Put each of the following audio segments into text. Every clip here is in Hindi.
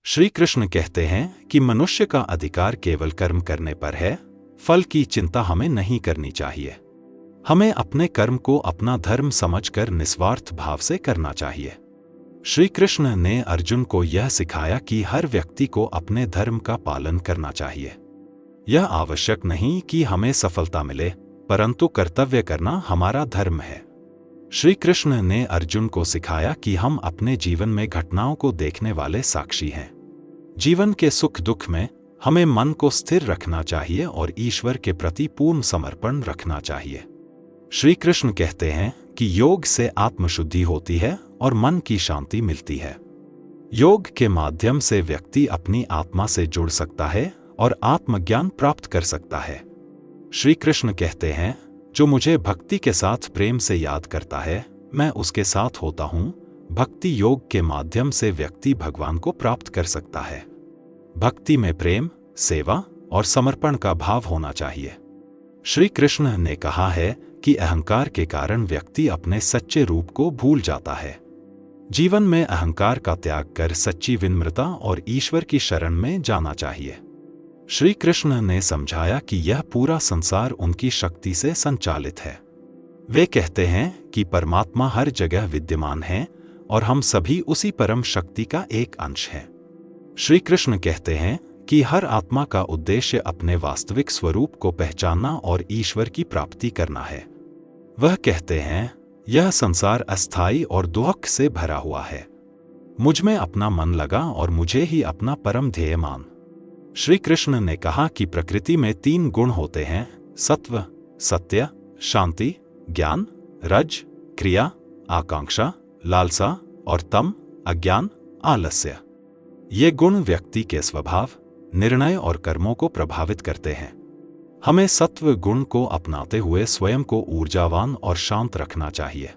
श्री कृष्ण कहते हैं कि मनुष्य का अधिकार केवल कर्म करने पर है, फल की चिंता हमें नहीं करनी चाहिए। हमें अपने कर्म को अपना धर्म समझकर निस्वार्थ भाव से करना चाहिए। श्री कृष्ण ने अर्जुन को यह सिखाया कि हर व्यक्ति को अपने धर्म का पालन करना चाहिए। यह आवश्यक नहीं कि हमें सफलता मिले, परंतु कर्तव्य करना हमारा धर्म है। श्री कृष्ण ने अर्जुन को सिखाया कि हम अपने जीवन में घटनाओं को देखने वाले साक्षी हैं। जीवन के सुख दुख में हमें मन को स्थिर रखना चाहिए और ईश्वर के प्रति पूर्ण समर्पण रखना चाहिए। श्री कृष्ण कहते हैं कि योग से आत्मशुद्धि होती है और मन की शांति मिलती है। योग के माध्यम से व्यक्ति अपनी आत्मा से जुड़ सकता है और आत्मज्ञान प्राप्त कर सकता है। श्री कृष्ण कहते हैं, जो मुझे भक्ति के साथ प्रेम से याद करता है, मैं उसके साथ होता हूँ। भक्ति योग के माध्यम से व्यक्ति भगवान को प्राप्त कर सकता है। भक्ति में प्रेम, सेवा और समर्पण का भाव होना चाहिए। श्री कृष्ण ने कहा है कि अहंकार के कारण व्यक्ति अपने सच्चे रूप को भूल जाता है। जीवन में अहंकार का त्याग कर सच्ची विनम्रता और ईश्वर की शरण में जाना चाहिए। श्री कृष्ण ने समझाया कि यह पूरा संसार उनकी शक्ति से संचालित है। वे कहते हैं कि परमात्मा हर जगह विद्यमान है और हम सभी उसी परम शक्ति का एक अंश हैं। श्री कृष्ण कहते हैं कि हर आत्मा का उद्देश्य अपने वास्तविक स्वरूप को पहचानना और ईश्वर की प्राप्ति करना है। वह कहते हैं, यह संसार अस्थायी और दुख से भरा हुआ है। मुझ में अपना मन लगा और मुझे ही अपना परम ध्येय मान। श्री कृष्ण ने कहा कि प्रकृति में 3 गुण होते हैं: सत्व, सत्य, शांति, ज्ञान, रज, क्रिया, आकांक्षा, लालसा, और तम, अज्ञान, आलस्य। ये गुण व्यक्ति के स्वभाव, निर्णय और कर्मों को प्रभावित करते हैं। हमें सत्व गुण को अपनाते हुए स्वयं को ऊर्जावान और शांत रखना चाहिए।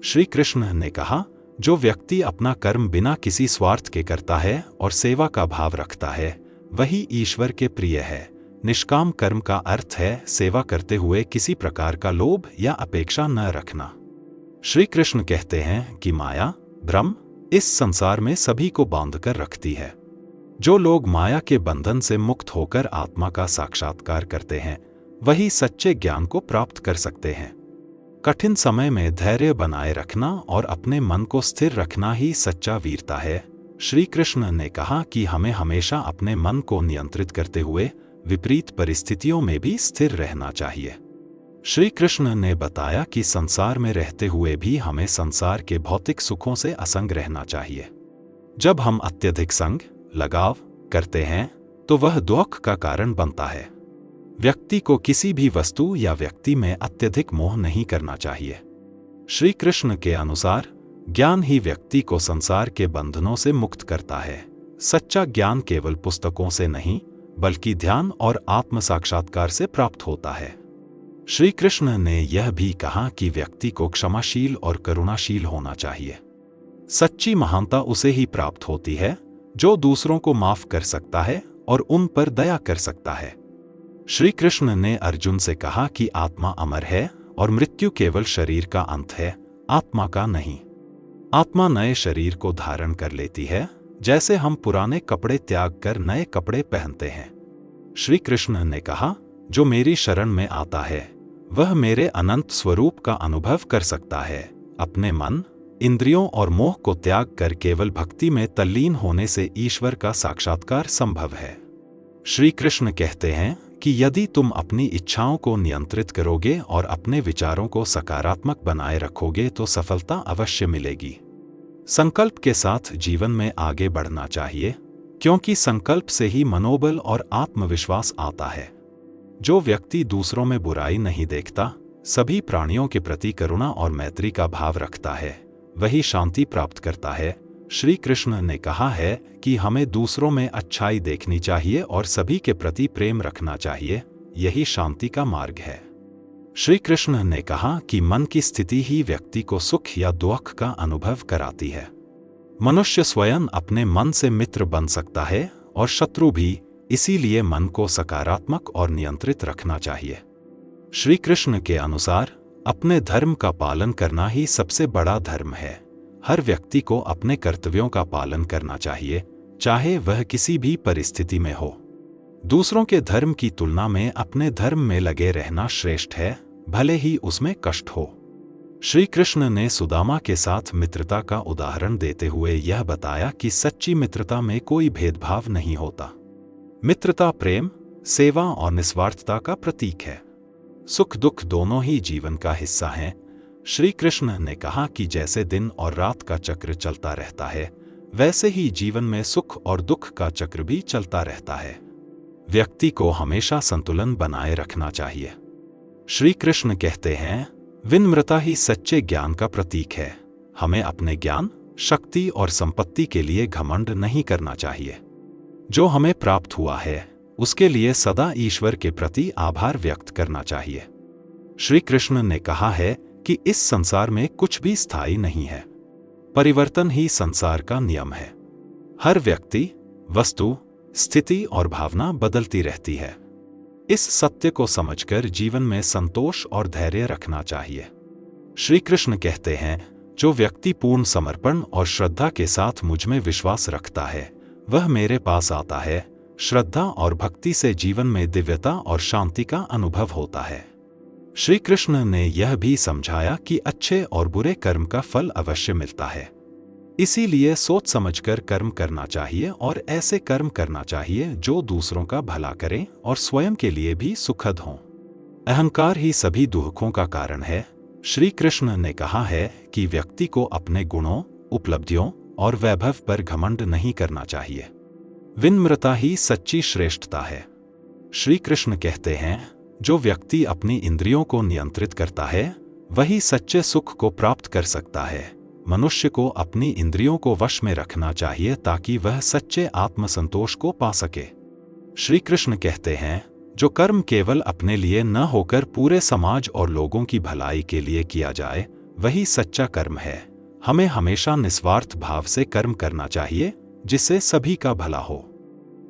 श्री कृष्ण ने कहा, जो व्यक्ति अपना कर्म बिना किसी स्वार्थ के करता है और सेवा का भाव रखता है, वही ईश्वर के प्रिय है। निष्काम कर्म का अर्थ है सेवा करते हुए किसी प्रकार का लोभ या अपेक्षा न रखना। श्री कृष्ण कहते हैं कि माया, भ्रम इस संसार में सभी को बांधकर रखती है। जो लोग माया के बंधन से मुक्त होकर आत्मा का साक्षात्कार करते हैं, वही सच्चे ज्ञान को प्राप्त कर सकते हैं। कठिन समय में धैर्य बनाए रखना और अपने मन को स्थिर रखना ही सच्चा वीरता है। श्री कृष्ण ने कहा कि हमें हमेशा अपने मन को नियंत्रित करते हुए विपरीत परिस्थितियों में भी स्थिर रहना चाहिए। श्री कृष्ण ने बताया कि संसार में रहते हुए भी हमें संसार के भौतिक सुखों से असंग रहना चाहिए। जब हम अत्यधिक संग, लगाव करते हैं तो वह दुख का कारण बनता है। व्यक्ति को किसी भी वस्तु या व्यक्ति में अत्यधिक मोह नहीं करना चाहिए। श्री कृष्ण के अनुसार ज्ञान ही व्यक्ति को संसार के बंधनों से मुक्त करता है। सच्चा ज्ञान केवल पुस्तकों से नहीं, बल्कि ध्यान और आत्म साक्षात्कार से प्राप्त होता है। श्री कृष्ण ने यह भी कहा कि व्यक्ति को क्षमाशील और करुणाशील होना चाहिए। सच्ची महानता उसे ही प्राप्त होती है जो दूसरों को माफ कर सकता है और उन पर दया कर सकता है। श्री कृष्ण ने अर्जुन से कहा कि आत्मा अमर है और मृत्यु केवल शरीर का अंत है, आत्मा का नहीं। आत्मा नए शरीर को धारण कर लेती है, जैसे हम पुराने कपड़े त्याग कर नए कपड़े पहनते हैं। श्री कृष्ण ने कहा, जो मेरी शरण में आता है वह मेरे अनंत स्वरूप का अनुभव कर सकता है। अपने मन, इंद्रियों और मोह को त्याग कर केवल भक्ति में तल्लीन होने से ईश्वर का साक्षात्कार संभव है। श्री कृष्ण कहते हैं कि यदि तुम अपनी इच्छाओं को नियंत्रित करोगे और अपने विचारों को सकारात्मक बनाए रखोगे तो सफलता अवश्य मिलेगी। संकल्प के साथ जीवन में आगे बढ़ना चाहिए, क्योंकि संकल्प से ही मनोबल और आत्मविश्वास आता है। जो व्यक्ति दूसरों में बुराई नहीं देखता, सभी प्राणियों के प्रति करुणा और मैत्री का भाव रखता है, वही शांति प्राप्त करता है। श्री कृष्ण ने कहा है कि हमें दूसरों में अच्छाई देखनी चाहिए और सभी के प्रति प्रेम रखना चाहिए, यही शांति का मार्ग है। श्री कृष्ण ने कहा कि मन की स्थिति ही व्यक्ति को सुख या दुख का अनुभव कराती है। मनुष्य स्वयं अपने मन से मित्र बन सकता है और शत्रु भी, इसीलिए मन को सकारात्मक और नियंत्रित रखना चाहिए। श्री कृष्ण के अनुसार अपने धर्म का पालन करना ही सबसे बड़ा धर्म है। हर व्यक्ति को अपने कर्तव्यों का पालन करना चाहिए, चाहे वह किसी भी परिस्थिति में हो। दूसरों के धर्म की तुलना में अपने धर्म में लगे रहना श्रेष्ठ है, भले ही उसमें कष्ट हो। श्री कृष्ण ने सुदामा के साथ मित्रता का उदाहरण देते हुए यह बताया कि सच्ची मित्रता में कोई भेदभाव नहीं होता। मित्रता प्रेम, सेवा और निस्वार्थता का प्रतीक है। सुख दुख दोनों ही जीवन का हिस्सा हैं। श्री कृष्ण ने कहा कि जैसे दिन और रात का चक्र चलता रहता है, वैसे ही जीवन में सुख और दुख का चक्र भी चलता रहता है। व्यक्ति को हमेशा संतुलन बनाए रखना चाहिए। श्री कृष्ण कहते हैं, विनम्रता ही सच्चे ज्ञान का प्रतीक है। हमें अपने ज्ञान, शक्ति और संपत्ति के लिए घमंड नहीं करना चाहिए। जो हमें प्राप्त हुआ है, उसके लिए सदा ईश्वर के प्रति आभार व्यक्त करना चाहिए। श्री कृष्ण ने कहा है कि इस संसार में कुछ भी स्थायी नहीं है। परिवर्तन ही संसार का नियम है। हर व्यक्ति, वस्तु, स्थिति और भावना बदलती रहती है। इस सत्य को समझकर जीवन में संतोष और धैर्य रखना चाहिए। श्री कृष्ण कहते हैं, जो व्यक्ति पूर्ण समर्पण और श्रद्धा के साथ मुझ में विश्वास रखता है, वह मेरे पास आता है। श्रद्धा और भक्ति से जीवन में दिव्यता और शांति का अनुभव होता है। श्री कृष्ण ने यह भी समझाया कि अच्छे और बुरे कर्म का फल अवश्य मिलता है। इसीलिए सोच समझकर कर्म करना चाहिए और ऐसे कर्म करना चाहिए जो दूसरों का भला करें और स्वयं के लिए भी सुखद हों। अहंकार ही सभी दुखों का कारण है। श्री कृष्ण ने कहा है कि व्यक्ति को अपने गुणों, उपलब्धियों और वैभव पर घमंड नहीं करना चाहिए। विनम्रता ही सच्ची श्रेष्ठता है। श्री कृष्ण कहते हैं, जो व्यक्ति अपनी इंद्रियों को नियंत्रित करता है, वही सच्चे सुख को प्राप्त कर सकता है। मनुष्य को अपनी इंद्रियों को वश में रखना चाहिए ताकि वह सच्चे आत्मसंतोष को पा सके। श्री कृष्ण कहते हैं, जो कर्म केवल अपने लिए न होकर पूरे समाज और लोगों की भलाई के लिए किया जाए, वही सच्चा कर्म है। हमें हमेशा निस्वार्थ भाव से कर्म करना चाहिए, जिससे सभी का भला हो।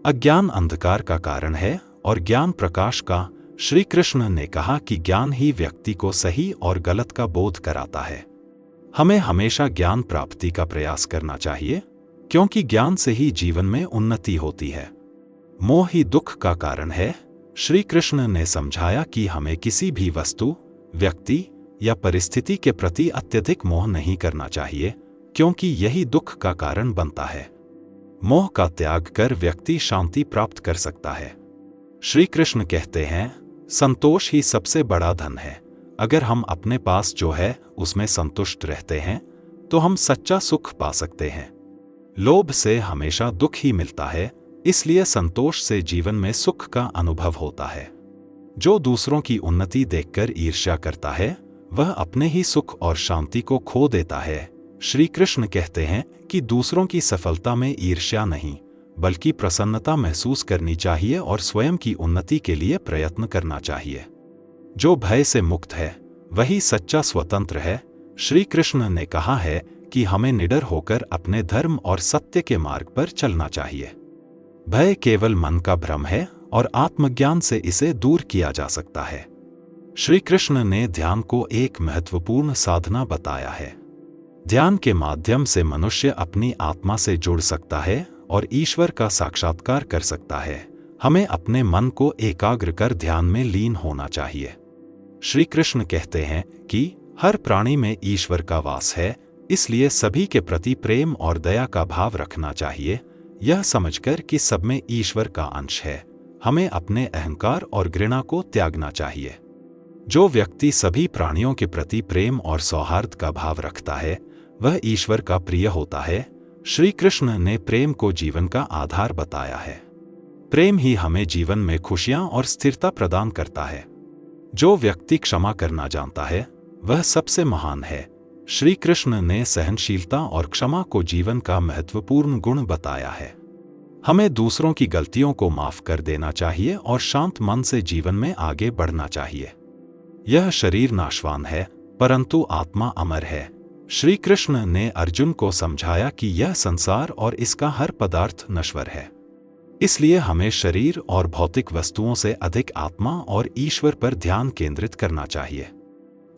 अज्ञान अंधकार का कारण है और ज्ञान प्रकाश का। श्री कृष्ण ने कहा कि ज्ञान ही व्यक्ति को सही और गलत का बोध कराता है। हमें हमेशा ज्ञान प्राप्ति का प्रयास करना चाहिए, क्योंकि ज्ञान से ही जीवन में उन्नति होती है। मोह ही दुख का कारण है। श्री कृष्ण ने समझाया कि हमें किसी भी वस्तु, व्यक्ति या परिस्थिति के प्रति अत्यधिक मोह नहीं करना चाहिए, क्योंकि यही दुख का कारण बनता है। मोह का त्याग कर व्यक्ति शांति प्राप्त कर सकता है। श्री कृष्ण कहते हैं, संतोष ही सबसे बड़ा धन है। अगर हम अपने पास जो है उसमें संतुष्ट रहते हैं, तो हम सच्चा सुख पा सकते हैं। लोभ से हमेशा दुख ही मिलता है, इसलिए संतोष से जीवन में सुख का अनुभव होता है। जो दूसरों की उन्नति देखकर ईर्ष्या करता है, वह अपने ही सुख और शांति को खो देता है। श्री कृष्ण कहते हैं कि दूसरों की सफलता में ईर्ष्या नहीं, बल्कि प्रसन्नता महसूस करनी चाहिए और स्वयं की उन्नति के लिए प्रयत्न करना चाहिए। जो भय से मुक्त है, वही सच्चा स्वतंत्र है। श्री कृष्ण ने कहा है कि हमें निडर होकर अपने धर्म और सत्य के मार्ग पर चलना चाहिए। भय केवल मन का भ्रम है और आत्मज्ञान से इसे दूर किया जा सकता है। श्री कृष्ण ने ध्यान को एक महत्वपूर्ण साधना बताया है। ध्यान के माध्यम से मनुष्य अपनी आत्मा से जुड़ सकता है और ईश्वर का साक्षात्कार कर सकता है। हमें अपने मन को एकाग्र कर ध्यान में लीन होना चाहिए। श्री कृष्ण कहते हैं कि हर प्राणी में ईश्वर का वास है, इसलिए सभी के प्रति प्रेम और दया का भाव रखना चाहिए। यह समझकर कि सब में ईश्वर का अंश है, हमें अपने अहंकार और घृणा को त्यागना चाहिए। जो व्यक्ति सभी प्राणियों के प्रति प्रेम और सौहार्द का भाव रखता है, वह ईश्वर का प्रिय होता है। श्री कृष्ण ने प्रेम को जीवन का आधार बताया है। प्रेम ही हमें जीवन में खुशियां और स्थिरता प्रदान करता है। जो व्यक्ति क्षमा करना जानता है, वह सबसे महान है। श्री कृष्ण ने सहनशीलता और क्षमा को जीवन का महत्वपूर्ण गुण बताया है। हमें दूसरों की गलतियों को माफ कर देना चाहिए और शांत मन से जीवन में आगे बढ़ना चाहिए। यह शरीर नाशवान है, परंतु आत्मा अमर है। श्री कृष्ण ने अर्जुन को समझाया कि यह संसार और इसका हर पदार्थ नश्वर है, इसलिए हमें शरीर और भौतिक वस्तुओं से अधिक आत्मा और ईश्वर पर ध्यान केंद्रित करना चाहिए।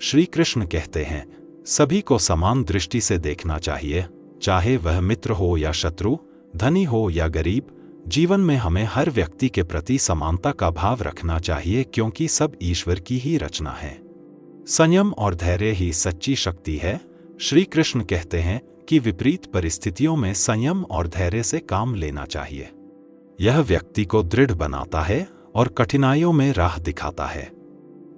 श्री कृष्ण कहते हैं, सभी को समान दृष्टि से देखना चाहिए, चाहे वह मित्र हो या शत्रु, धनी हो या गरीब, जीवन में हमें हर व्यक्ति के प्रति समानता का भाव रखना चाहिए, क्योंकि सब ईश्वर की ही रचना है। संयम और धैर्य ही सच्ची शक्ति है। श्री कृष्ण कहते हैं कि विपरीत परिस्थितियों में संयम और धैर्य से काम लेना चाहिए। यह व्यक्ति को दृढ़ बनाता है और कठिनाइयों में राह दिखाता है।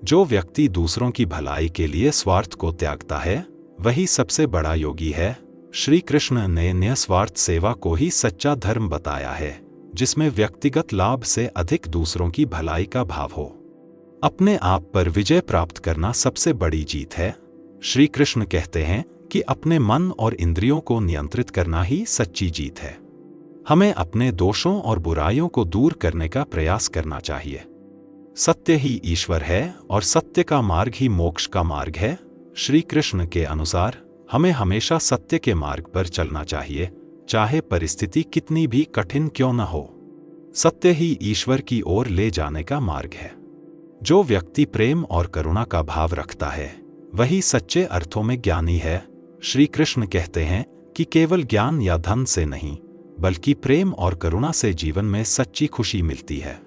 जो व्यक्ति दूसरों की भलाई के लिए स्वार्थ को त्यागता है, वही सबसे बड़ा योगी है। श्री कृष्ण ने निस्वार्थ सेवा को ही सच्चा धर्म बताया है, जिसमें व्यक्तिगत लाभ से अधिक दूसरों की भलाई का भाव हो। अपने आप पर विजय प्राप्त करना सबसे बड़ी जीत है। श्री कृष्ण कहते हैं कि अपने मन और इंद्रियों को नियंत्रित करना ही सच्ची जीत है। हमें अपने दोषों और बुराइयों को दूर करने का प्रयास करना चाहिए। सत्य ही ईश्वर है और सत्य का मार्ग ही मोक्ष का मार्ग है। श्री कृष्ण के अनुसार हमें हमेशा सत्य के मार्ग पर चलना चाहिए, चाहे परिस्थिति कितनी भी कठिन क्यों न हो। सत्य ही ईश्वर की ओर ले जाने का मार्ग है। जो व्यक्ति प्रेम और करुणा का भाव रखता है, वही सच्चे अर्थों में ज्ञानी है। श्री कृष्ण कहते हैं कि केवल ज्ञान या धन से नहीं, बल्कि प्रेम और करुणा से जीवन में सच्ची खुशी मिलती है।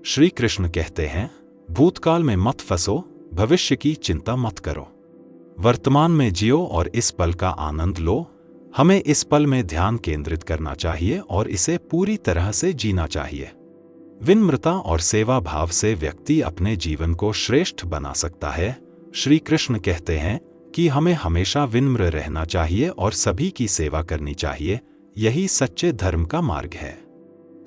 श्री कृष्ण कहते हैं, भूतकाल में मत फंसो, भविष्य की चिंता मत करो। वर्तमान में जियो और इस पल का आनंद लो। हमें इस पल में ध्यान केंद्रित करना चाहिए और इसे पूरी तरह से जीना चाहिए। विनम्रता और सेवा भाव से व्यक्ति अपने जीवन को श्रेष्ठ बना सकता है। श्री कृष्ण कहते हैं कि हमें हमेशा विनम्र रहना चाहिए और सभी की सेवा करनी चाहिए। यही सच्चे धर्म का मार्ग है।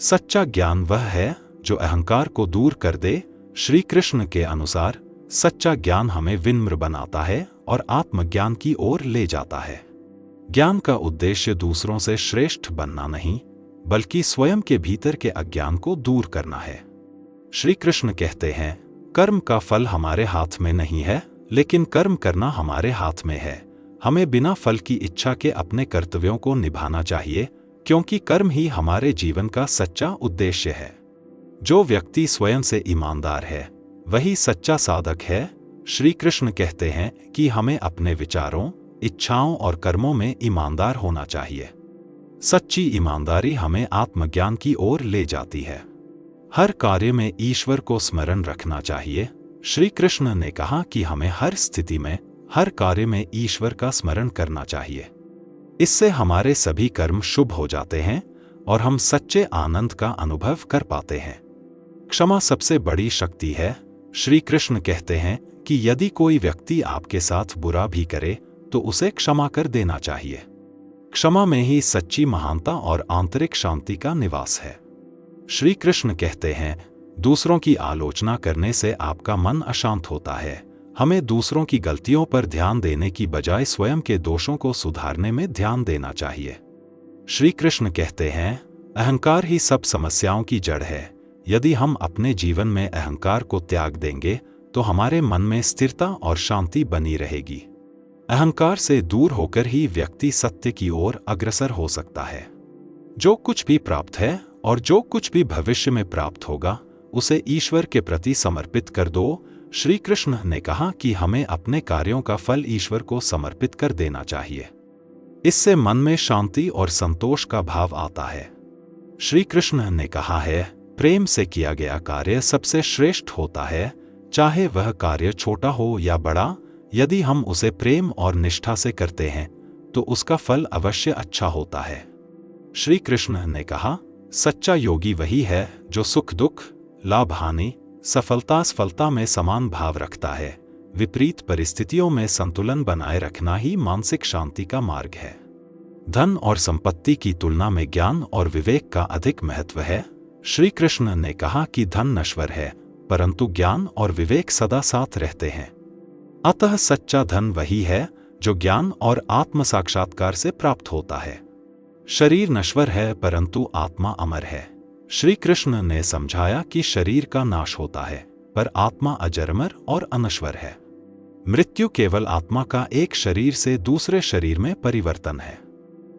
सच्चा ज्ञान वह है जो अहंकार को दूर कर दे। श्री कृष्ण के अनुसार सच्चा ज्ञान हमें विनम्र बनाता है और आत्मज्ञान की ओर ले जाता है। ज्ञान का उद्देश्य दूसरों से श्रेष्ठ बनना नहीं, बल्कि स्वयं के भीतर के अज्ञान को दूर करना है। श्री कृष्ण कहते हैं, कर्म का फल हमारे हाथ में नहीं है, लेकिन कर्म करना हमारे हाथ में है। हमें बिना फल की इच्छा के अपने कर्तव्यों को निभाना चाहिए, क्योंकि कर्म ही हमारे जीवन का सच्चा उद्देश्य है। जो व्यक्ति स्वयं से ईमानदार है, वही सच्चा साधक है। श्री कृष्ण कहते हैं कि हमें अपने विचारों, इच्छाओं और कर्मों में ईमानदार होना चाहिए। सच्ची ईमानदारी हमें आत्मज्ञान की ओर ले जाती है। हर कार्य में ईश्वर को स्मरण रखना चाहिए। श्री कृष्ण ने कहा कि हमें हर स्थिति में, हर कार्य में ईश्वर का स्मरण करना चाहिए। इससे हमारे सभी कर्म शुभ हो जाते हैं और हम सच्चे आनंद का अनुभव कर पाते हैं। क्षमा सबसे बड़ी शक्ति है। श्री कृष्ण कहते हैं कि यदि कोई व्यक्ति आपके साथ बुरा भी करे, तो उसे क्षमा कर देना चाहिए। क्षमा में ही सच्ची महानता और आंतरिक शांति का निवास है। श्री कृष्ण कहते हैं, दूसरों की आलोचना करने से आपका मन अशांत होता है। हमें दूसरों की गलतियों पर ध्यान देने की बजाय स्वयं के दोषों को सुधारने में ध्यान देना चाहिए। श्री कृष्ण कहते हैं, अहंकार ही सब समस्याओं की जड़ है। यदि हम अपने जीवन में अहंकार को त्याग देंगे, तो हमारे मन में स्थिरता और शांति बनी रहेगी। अहंकार से दूर होकर ही व्यक्ति सत्य की ओर अग्रसर हो सकता है। जो कुछ भी प्राप्त है और जो कुछ भी भविष्य में प्राप्त होगा, उसे ईश्वर के प्रति समर्पित कर दो। श्री कृष्ण ने कहा कि हमें अपने कार्यों का फल ईश्वर को समर्पित कर देना चाहिए। इससे मन में शांति और संतोष का भाव आता है। श्री कृष्ण ने कहा है, प्रेम से किया गया कार्य सबसे श्रेष्ठ होता है, चाहे वह कार्य छोटा हो या बड़ा। यदि हम उसे प्रेम और निष्ठा से करते हैं, तो उसका फल अवश्य अच्छा होता है। श्री कृष्ण ने कहा, सच्चा योगी वही है जो सुख दुख, लाभ हानि, सफलता असफलता में समान भाव रखता है। विपरीत परिस्थितियों में संतुलन बनाए रखना ही मानसिक शांति का मार्ग है। धन और संपत्ति की तुलना में ज्ञान और विवेक का अधिक महत्व है। श्री कृष्ण ने कहा कि धन नश्वर है, परंतु ज्ञान और विवेक सदा साथ रहते हैं। अतः सच्चा धन वही है जो ज्ञान और आत्म साक्षात्कार से प्राप्त होता है। शरीर नश्वर है, परंतु आत्मा अमर है। श्री कृष्ण ने समझाया कि शरीर का नाश होता है, पर आत्मा अजरमर और अनश्वर है। मृत्यु केवल आत्मा का एक शरीर से दूसरे शरीर में परिवर्तन है।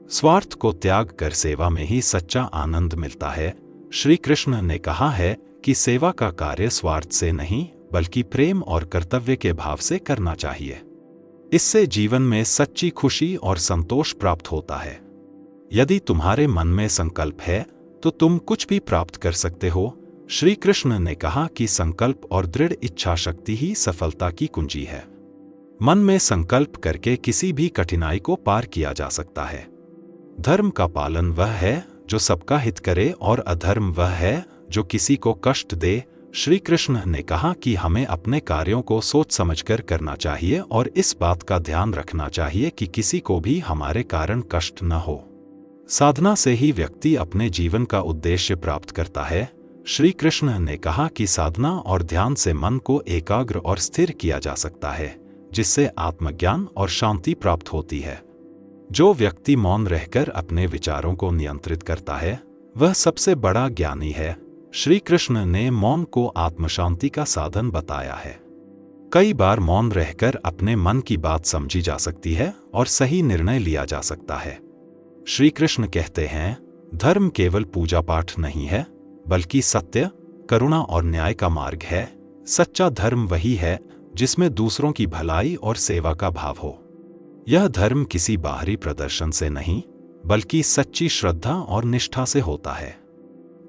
स्वार्थ को त्याग कर सेवा में ही सच्चा आनंद मिलता है। श्री कृष्ण ने कहा है कि सेवा का कार्य स्वार्थ से नहीं, बल्कि प्रेम और कर्तव्य के भाव से करना चाहिए। इससे जीवन में सच्ची खुशी और संतोष प्राप्त होता है। यदि तुम्हारे मन में संकल्प है तो तुम कुछ भी प्राप्त कर सकते हो। श्री कृष्ण ने कहा कि संकल्प और दृढ़ इच्छा शक्ति ही सफलता की कुंजी है। मन में संकल्प करके किसी भी कठिनाई को पार किया जा सकता है। धर्म का पालन वह है जो सबका हित करे और अधर्म वह है जो किसी को कष्ट दे। श्री कृष्ण ने कहा कि हमें अपने कार्यों को सोच समझकर करना चाहिए और इस बात का ध्यान रखना चाहिए कि किसी को भी हमारे कारण कष्ट न हो। साधना से ही व्यक्ति अपने जीवन का उद्देश्य प्राप्त करता है। श्री कृष्ण ने कहा कि साधना और ध्यान से मन को एकाग्र और स्थिर किया जा सकता है, जिससे आत्मज्ञान और शांति प्राप्त होती है। जो व्यक्ति मौन रहकर अपने विचारों को नियंत्रित करता है वह सबसे बड़ा ज्ञानी है। श्री कृष्ण ने मौन को आत्मशांति का साधन बताया है। कई बार मौन रहकर अपने मन की बात समझी जा सकती है और सही निर्णय लिया जा सकता है। श्री कृष्ण कहते हैं, धर्म केवल पूजा पाठ नहीं है बल्कि सत्य, करुणा और न्याय का मार्ग है। सच्चा धर्म वही है जिसमें दूसरों की भलाई और सेवा का भाव हो। यह धर्म किसी बाहरी प्रदर्शन से नहीं बल्कि सच्ची श्रद्धा और निष्ठा से होता है।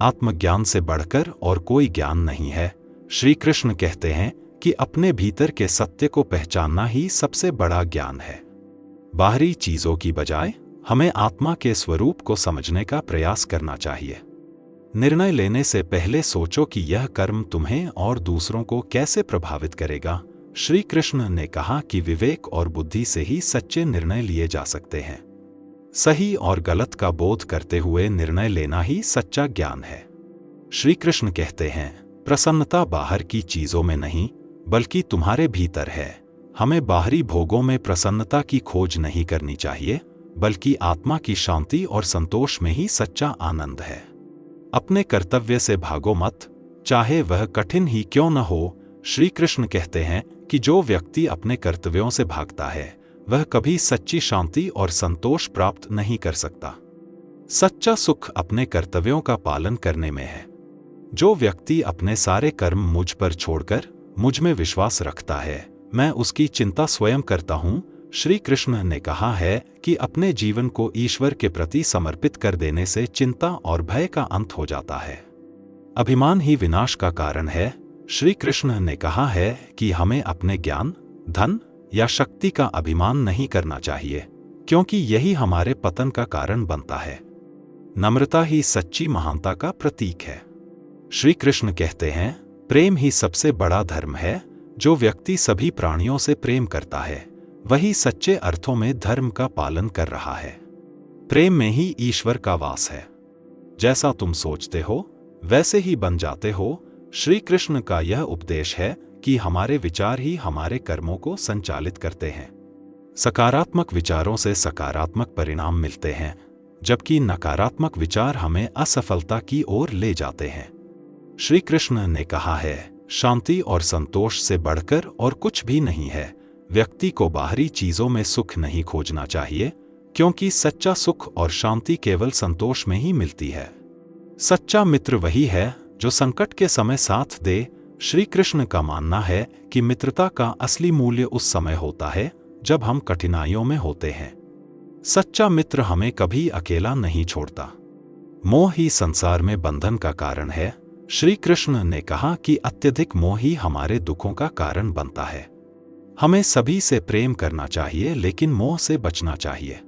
आत्मज्ञान से बढ़कर और कोई ज्ञान नहीं है। श्री कृष्ण कहते हैं कि अपने भीतर के सत्य को पहचानना ही सबसे बड़ा ज्ञान है। बाहरी चीजों की बजाय हमें आत्मा के स्वरूप को समझने का प्रयास करना चाहिए। निर्णय लेने से पहले सोचो कि यह कर्म तुम्हें और दूसरों को कैसे प्रभावित करेगा। श्री कृष्ण ने कहा कि विवेक और बुद्धि से ही सच्चे निर्णय लिए जा सकते हैं। सही और गलत का बोध करते हुए निर्णय लेना ही सच्चा ज्ञान है। श्री कृष्ण कहते हैं, प्रसन्नता बाहर की चीजों में नहीं बल्कि तुम्हारे भीतर है। हमें बाहरी भोगों में प्रसन्नता की खोज नहीं करनी चाहिए बल्कि आत्मा की शांति और संतोष में ही सच्चा आनंद है। अपने कर्तव्य से भागो मत, चाहे वह कठिन ही क्यों न हो। श्री कृष्ण कहते हैं कि जो व्यक्ति अपने कर्तव्यों से भागता है वह कभी सच्ची शांति और संतोष प्राप्त नहीं कर सकता। सच्चा सुख अपने कर्तव्यों का पालन करने में है। जो व्यक्ति अपने सारे कर्म मुझ पर छोड़कर मुझ में विश्वास रखता है, मैं उसकी चिंता स्वयं करता हूँ। श्री कृष्ण ने कहा है कि अपने जीवन को ईश्वर के प्रति समर्पित कर देने से चिंता और भय का अंत हो जाता है। अभिमान ही विनाश का कारण है। श्री कृष्ण ने कहा है कि हमें अपने ज्ञान, धन या शक्ति का अभिमान नहीं करना चाहिए, क्योंकि यही हमारे पतन का कारण बनता है। नम्रता ही सच्ची महानता का प्रतीक है। श्री कृष्ण कहते हैं, प्रेम ही सबसे बड़ा धर्म है। जो व्यक्ति सभी प्राणियों से प्रेम करता है वही सच्चे अर्थों में धर्म का पालन कर रहा है। प्रेम में ही ईश्वर का वास है। जैसा तुम सोचते हो वैसे ही बन जाते हो। श्री कृष्ण का यह उपदेश है कि हमारे विचार ही हमारे कर्मों को संचालित करते हैं। सकारात्मक विचारों से सकारात्मक परिणाम मिलते हैं, जबकि नकारात्मक विचार हमें असफलता की ओर ले जाते हैं। श्री कृष्ण ने कहा है, शांति और संतोष से बढ़कर और कुछ भी नहीं है। व्यक्ति को बाहरी चीजों में सुख नहीं खोजना चाहिए, क्योंकि सच्चा सुख और शांति केवल संतोष में ही मिलती है। सच्चा मित्र वही है जो संकट के समय साथ दे। श्री कृष्ण का मानना है कि मित्रता का असली मूल्य उस समय होता है जब हम कठिनाइयों में होते हैं। सच्चा मित्र हमें कभी अकेला नहीं छोड़ता। मोह ही संसार में बंधन का कारण है। श्री कृष्ण ने कहा कि अत्यधिक मोह ही हमारे दुखों का कारण बनता है। हमें सभी से प्रेम करना चाहिए, लेकिन मोह से बचना चाहिए।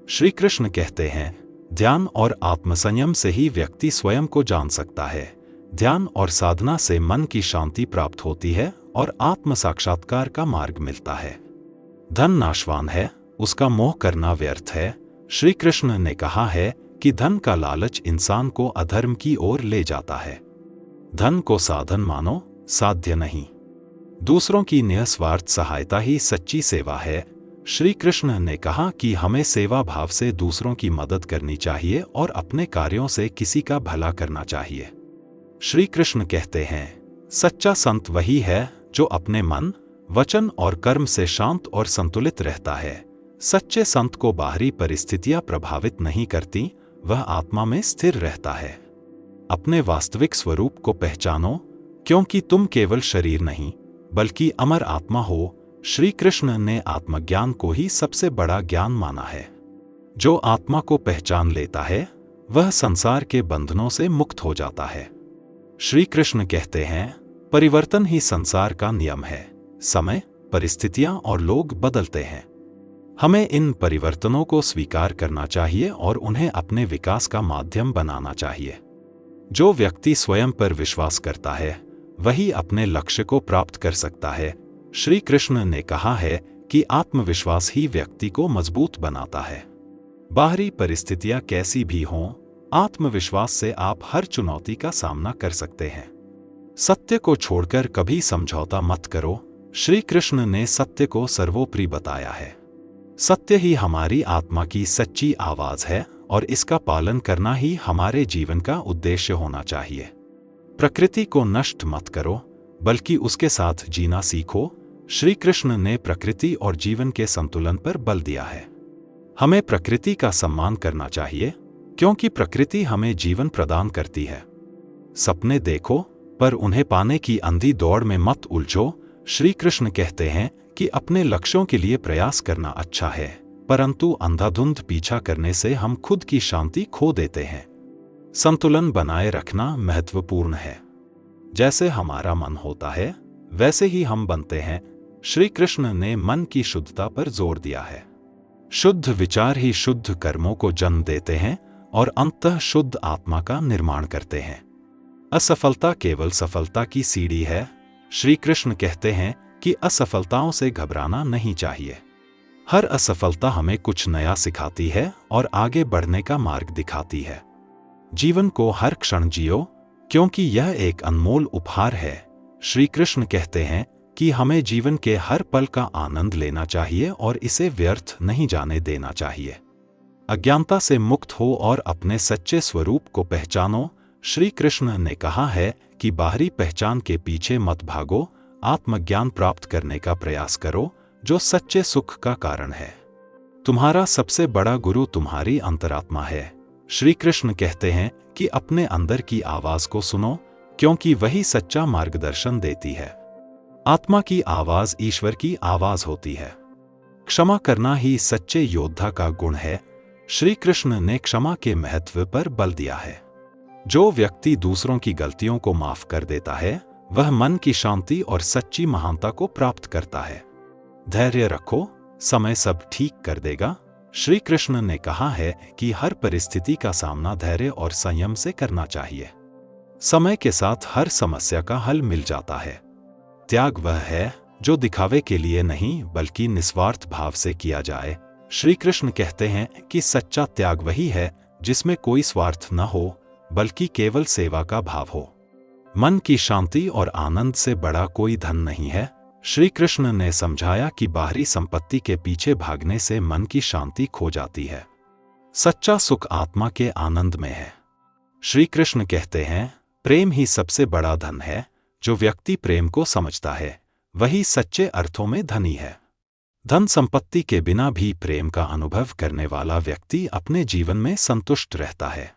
श्री कृष्ण कहते हैं, ध्यान और आत्मसंयम से ही व्यक्ति स्वयं को जान सकता है। ध्यान और साधना से मन की शांति प्राप्त होती है और आत्म साक्षात्कार का मार्ग मिलता है। धन नाशवान है, उसका मोह करना व्यर्थ है। श्री कृष्ण ने कहा है कि धन का लालच इंसान को अधर्म की ओर ले जाता है। धन को साधन मानो, साध्य नहीं। दूसरों की निस्वार्थ सहायता ही सच्ची सेवा है। श्री कृष्ण ने कहा कि हमें सेवा भाव से दूसरों की मदद करनी चाहिए और अपने कार्यों से किसी का भला करना चाहिए। श्री कृष्ण कहते हैं, सच्चा संत वही है जो अपने मन, वचन और कर्म से शांत और संतुलित रहता है। सच्चे संत को बाहरी परिस्थितियां प्रभावित नहीं करती, वह आत्मा में स्थिर रहता है। अपने वास्तविक स्वरूप को पहचानो, क्योंकि तुम केवल शरीर नहीं बल्कि अमर आत्मा हो। श्री कृष्ण ने आत्मज्ञान को ही सबसे बड़ा ज्ञान माना है। जो आत्मा को पहचान लेता है वह संसार के बंधनों से मुक्त हो जाता है। श्री कृष्ण कहते हैं, परिवर्तन ही संसार का नियम है। समय, परिस्थितियां और लोग बदलते हैं। हमें इन परिवर्तनों को स्वीकार करना चाहिए और उन्हें अपने विकास का माध्यम बनाना चाहिए। जो व्यक्ति स्वयं पर विश्वास करता है वही अपने लक्ष्य को प्राप्त कर सकता है। श्री कृष्ण ने कहा है कि आत्मविश्वास ही व्यक्ति को मजबूत बनाता है। बाहरी परिस्थितियां कैसी भी हों, आत्मविश्वास से आप हर चुनौती का सामना कर सकते हैं। सत्य को छोड़कर कभी समझौता मत करो। श्री कृष्ण ने सत्य को सर्वोपरि बताया है। सत्य ही हमारी आत्मा की सच्ची आवाज है और इसका पालन करना ही हमारे जीवन का उद्देश्य होना चाहिए। प्रकृति को नष्ट मत करो, बल्कि उसके साथ जीना सीखो। श्री कृष्ण ने प्रकृति और जीवन के संतुलन पर बल दिया है। हमें प्रकृति का सम्मान करना चाहिए, क्योंकि प्रकृति हमें जीवन प्रदान करती है। सपने देखो, पर उन्हें पाने की अंधी दौड़ में मत उलझो। श्री कृष्ण कहते हैं कि अपने लक्ष्यों के लिए प्रयास करना अच्छा है, परंतु अंधाधुंध पीछा करने से हम खुद की शांति खो देते हैं। संतुलन बनाए रखना महत्वपूर्ण है। जैसे हमारा मन होता है वैसे ही हम बनते हैं। श्री कृष्ण ने मन की शुद्धता पर जोर दिया है। शुद्ध विचार ही शुद्ध कर्मों को जन्म देते हैं और अंततः शुद्ध आत्मा का निर्माण करते हैं। असफलता केवल सफलता की सीढ़ी है। श्री कृष्ण कहते हैं कि असफलताओं से घबराना नहीं चाहिए। हर असफलता हमें कुछ नया सिखाती है और आगे बढ़ने का मार्ग दिखाती है। जीवन को हर क्षण जियो, क्योंकि यह एक अनमोल उपहार है। श्री कृष्ण कहते हैं कि हमें जीवन के हर पल का आनंद लेना चाहिए और इसे व्यर्थ नहीं जाने देना चाहिए। अज्ञानता से मुक्त हो और अपने सच्चे स्वरूप को पहचानो। श्री कृष्ण ने कहा है कि बाहरी पहचान के पीछे मत भागो, आत्मज्ञान प्राप्त करने का प्रयास करो, जो सच्चे सुख का कारण है। तुम्हारा सबसे बड़ा गुरु तुम्हारी अंतरात्मा है। श्री कृष्ण कहते हैं कि अपने अंदर की आवाज को सुनो, क्योंकि वही सच्चा मार्गदर्शन देती है। आत्मा की आवाज ईश्वर की आवाज होती है। क्षमा करना ही सच्चे योद्धा का गुण है। श्री कृष्ण ने क्षमा के महत्व पर बल दिया है। जो व्यक्ति दूसरों की गलतियों को माफ कर देता है वह मन की शांति और सच्ची महानता को प्राप्त करता है। धैर्य रखो, समय सब ठीक कर देगा। श्री कृष्ण ने कहा है कि हर परिस्थिति का सामना धैर्य और संयम से करना चाहिए। समय के साथ हर समस्या का हल मिल जाता है। त्याग वह है जो दिखावे के लिए नहीं बल्कि निस्वार्थ भाव से किया जाए। श्री कृष्ण कहते हैं कि सच्चा त्याग वही है जिसमें कोई स्वार्थ न हो, बल्कि केवल सेवा का भाव हो। मन की शांति और आनंद से बड़ा कोई धन नहीं है। श्री कृष्ण ने समझाया कि बाहरी संपत्ति के पीछे भागने से मन की शांति खो जाती है। सच्चा सुख आत्मा के आनंद में है। श्री कृष्ण कहते हैं, प्रेम ही सबसे बड़ा धन है। जो व्यक्ति प्रेम को समझता है वही सच्चे अर्थों में धनी है। धन संपत्ति के बिना भी प्रेम का अनुभव करने वाला व्यक्ति अपने जीवन में संतुष्ट रहता है।